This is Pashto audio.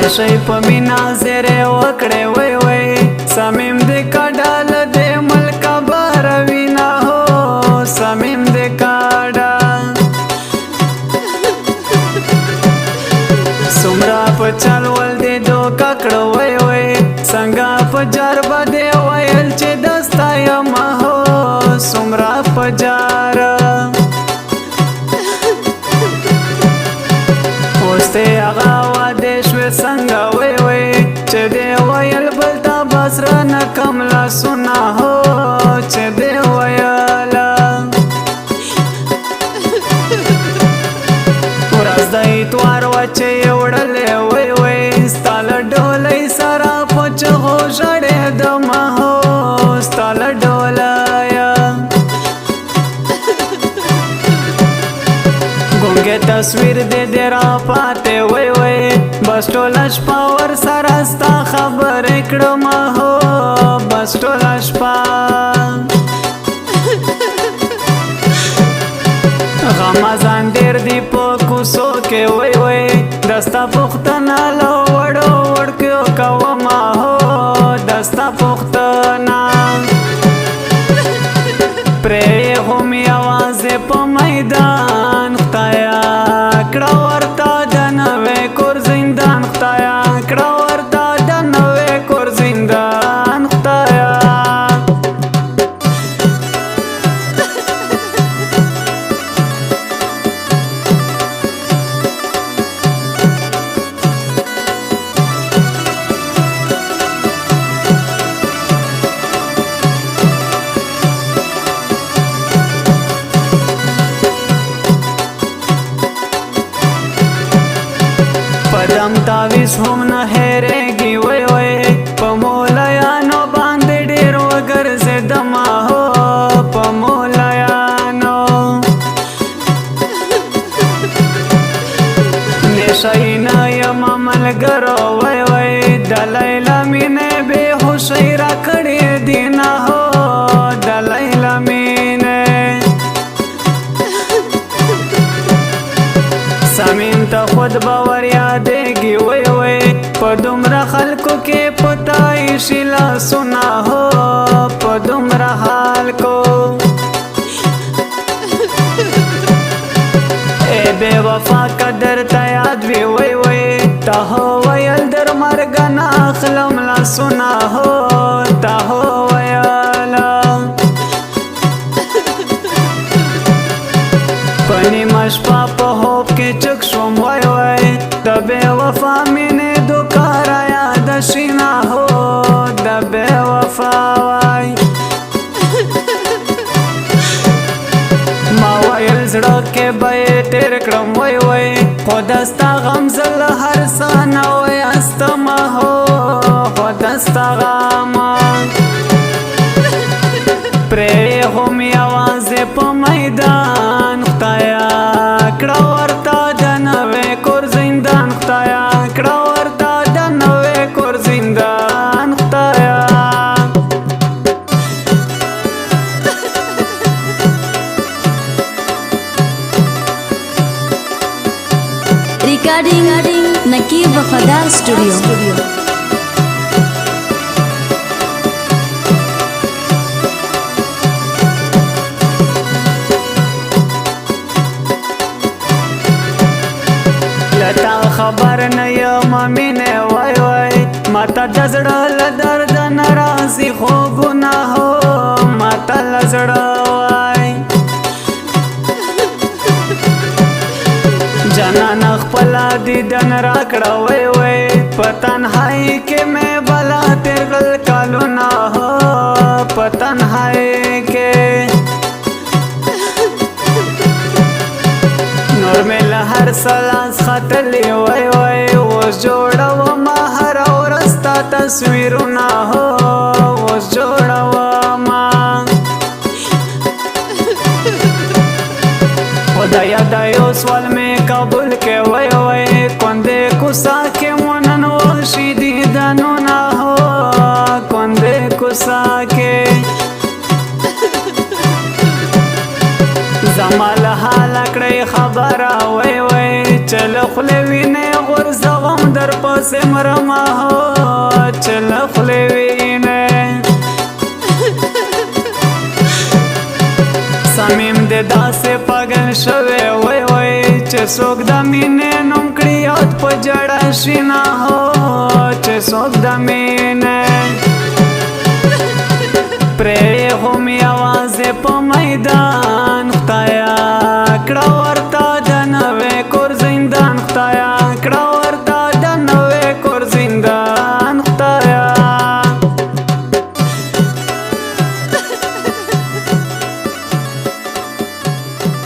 راشي په مینا زیره وکړې وای وای سمیم دې کډال دې ملک باروینا هو سمیم دې کډا سمرا په چل ول دې دو ککړ وای وای څنګه په جار باندې وایل چې دستا یم هو سمرا په جار ته هغه واده شوې څنګه وای وای چې دی ویل بل تا بسره نه کم لاسونه هو چې دی ویل ورځ د اتوار وه چې یې وړلې وای وای ستا له ډولۍ سره په چغو ژړېدمه هو ستا له ډولۍ ګونګې تصویر دې دې را پاتې وای وای بس ټوله شپه ورسره ستا خبرې کړم هو بس ټوله شپه غمازان ډېر دي په کوڅو کې وای وای د ستا پوښتنه له وړو وړکیو کومه هو د ستا پوښتنه پرېږم یوازې په میدان خدایا کړه ورته د نوې کور زندان خدایا کړه ورته د نوې کور زندان خدایا پدم تاویز هم نه هېرېږي وای وای په مولیانو باندې ډېر وګرځېدم هو په مولیانو نشی نه یم ملګرو وای وای د لیلا مینې بېهوشۍ راکړې دي نه هو د لیلا مینې سمیم ته خود باور یادېږي وای وای په دومره خلکو کې پتا ایښي لاسونه هو په دومره خلکو ای بې وفا قدر ته یاد وي وای وای تا هو ویل در مرګ نه اخلم لاسونه هو تا هو ویل په نیمه شپه په خوب کې چک شوم وای وای د بې وفا مینې دوکه را یاده شي نه هو د بې وفا وای ما ویل زړه کې به یې تېر کړم وای وای خو د ستا غم زه له هر څه نه ویستمه هو خو د ستا غم پرېږم یوازې په میدان خدایا کړه ورته د نوې کور زندان خدایا کړه ورته د نوې کور زندان خدایا Recording Nakib Wafadar Studio. خبر نه یم مینې وای وای ماته د زړه له درده نه راځي خوبونه هو ماته له زړه وای جانانه خپله دیدن راکړه وای وای په تنهایي کې مې بلا تېر کړل کالونه هو په تنهایي کې نور مې له هر څه لاس ختلي وای وای اوس جوړوم هره ورځ ستا تصویرونه هو اوس جوړوم خدایا دا یو سوال مې قبول کې وای وای کندې کوڅه کې مو نن وشي دیدنونه هو کندې کوڅه کې زما له حاله کړئ خبره وای وای چې له خولې وینې غورځوم د در پسې مرمه هو چې له خولې وینې صمیم دې داسې پاگل شوی وای وای چې څوک د مینې نوم کړي یاد په جړه شي نه هو چې څوک د مینې پرې هم یوازې په میدان